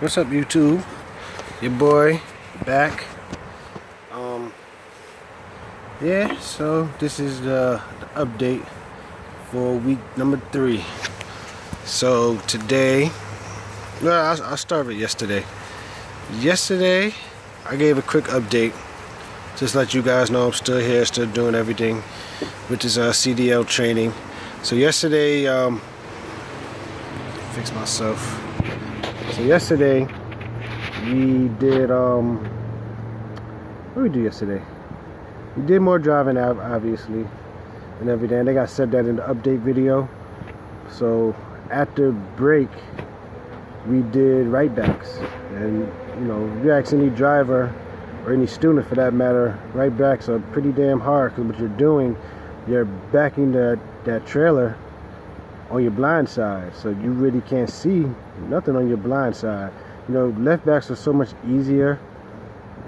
What's up, YouTube? Your boy back. Yeah, so this is the update for week number 3. So today, well, I'll start with yesterday. Yesterday, I gave a quick update. Just let you guys know I'm still here, still doing everything with this CDL training. So yesterday, fix myself. So yesterday, we did, what did we do yesterday? We did more driving, obviously, and everything. I think I said that in the update video. So after break, we did right backs. And, you know, if you ask any driver, or any student for that matter, right backs are pretty damn hard, because what you're doing, you're backing that trailer on your blind side, so you really can't see nothing on your blind side. You know, left backs are so much easier,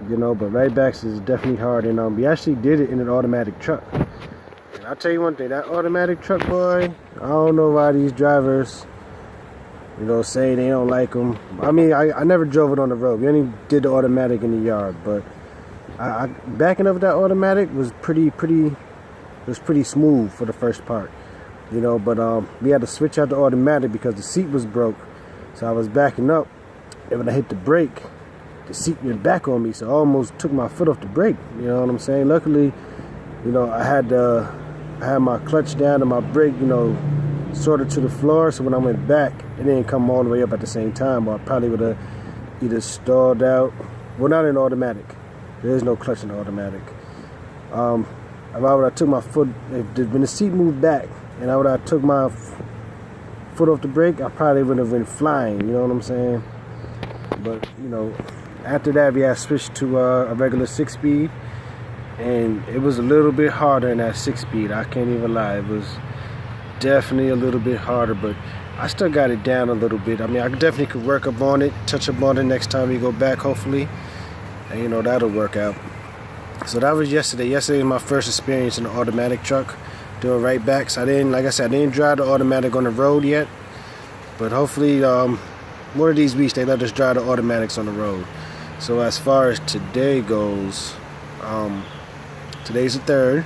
you know, but right backs is definitely hard. And we actually did it in an automatic truck. And I'll tell you one thing, that automatic truck, boy, I don't know why these drivers, you know, say they don't like them. I mean, I never drove it on the road. We only did the automatic in the yard, but backing up that automatic was pretty smooth for the first part, you know. But we had to switch out the automatic because the seat was broke. So I was backing up, and when I hit the brake, the seat went back on me, so I almost took my foot off the brake. You know what I'm saying? Luckily, you know, I had my clutch down and my brake, you know, sort of to the floor, so when I went back, it didn't come all the way up at the same time, or I probably would have either stalled out. Well, not in automatic. There is no clutch in the automatic. If I would have took my foot, when the seat moved back, and I would have took my foot off the brake, I probably would have been flying. You know what I'm saying? But, you know, after that, we had switched to a regular 6-speed, and it was a little bit harder in that 6-speed. I can't even lie. It was definitely a little bit harder, but I still got it down a little bit. I mean, I definitely could work up on it, touch up on it next time we go back, hopefully, and, you know, that'll work out. So that was yesterday. Yesterday was my first experience in an automatic truck doing right backs. Like I said, I didn't drive the automatic on the road yet, but hopefully one of these weeks they let us drive the automatics on the road. So as far as today goes, today's the 3rd.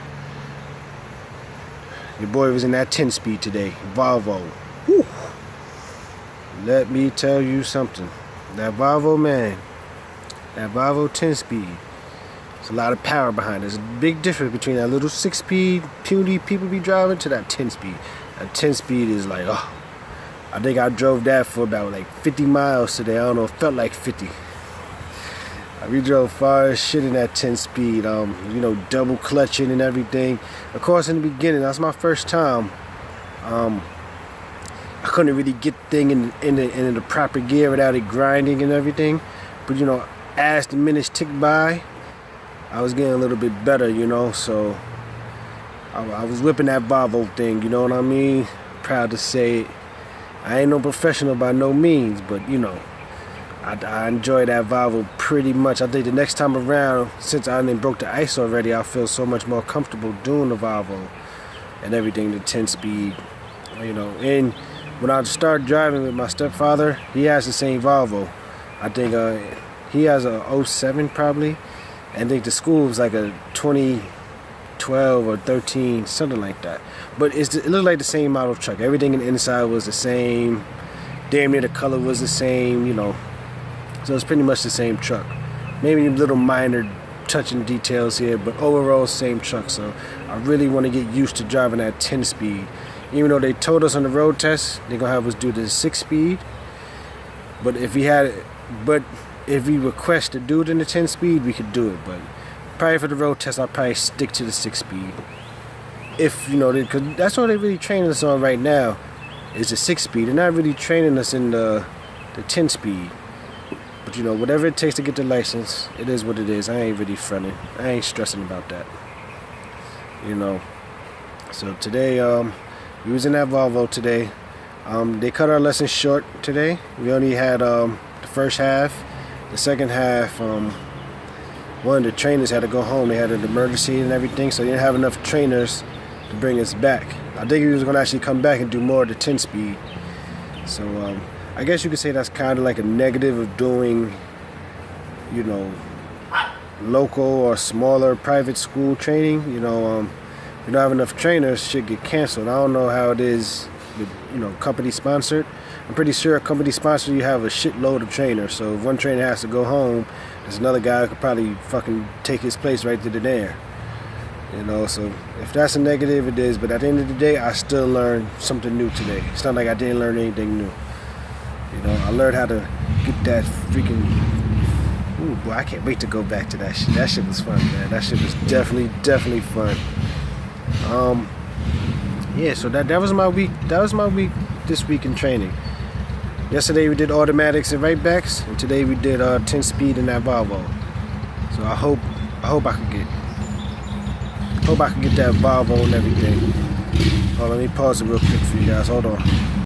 Your boy was in that 10-speed today, Volvo. Whew. Let me tell you something. That Volvo, man, that Volvo 10-speed, there's a lot of power behind it. There's a big difference between that little 6-speed puny people be driving to that 10-speed. That 10-speed is like, oh, I think I drove that for about like 50 miles today. I don't know, it felt like 50. We drove far as shit in that 10-speed, you know, double clutching and everything. Of course, in the beginning, that's my first time. I couldn't really get the thing in the proper gear without it grinding and everything. But, you know, as the minutes ticked by, I was getting a little bit better, you know. So I was whipping that Volvo thing, you know what I mean? Proud to say it. I ain't no professional by no means, but, you know, I enjoy that Volvo pretty much. I think the next time around, since I done broke the ice already, I feel so much more comfortable doing the Volvo and everything, the 10-speed, you know. And when I started driving with my stepfather, he has the same Volvo. I think he has a 07 probably. And I think the school was like a 2012 or 13, something like that. But it looked like the same model truck. Everything in the inside was the same. Damn near the color was the same, you know. So it's pretty much the same truck. Maybe little minor touching details here, but overall same truck. So I really want to get used to driving that 10-speed. Even though they told us on the road test they're gonna have us do the 6-speed. But if we request to do it in the 10-speed, we could do it. But probably for the road test, I'll probably stick to the 6-speed. If, you know, because that's what they're really training us on right now, is the 6-speed. They're not really training us in the 10-speed. But, you know, whatever it takes to get the license, it is what it is. I ain't really fronting. I ain't stressing about that. You know. So today, we was in that Volvo today. They cut our lesson short today. We only had the first half. The second half, one of the trainers had to go home. They had an emergency and everything, so they didn't have enough trainers to bring us back. I think he was going to actually come back and do more of the 10-speed. So I guess you could say that's kind of like a negative of doing, you know, local or smaller private school training. You know, if you don't have enough trainers, shit get canceled. I don't know how it is with, you know, company sponsored. I'm pretty sure a company sponsored, you have a shitload of trainers. So if one trainer has to go home, there's another guy who could probably fucking take his place right to the there. You know, so if that's a negative, it is. But at the end of the day, I still learned something new today. It's not like I didn't learn anything new. You know, I learned how to get that freaking... Ooh, boy, I can't wait to go back to that shit. That shit was fun, man. That shit was definitely fun. Yeah, so that was my week. That was my week this week in training. Yesterday we did automatics and right backs, and today we did 10 speed in that Volvo. So I hope I can get that Volvo and everything. Hold on, let me pause it real quick for you guys. Hold on.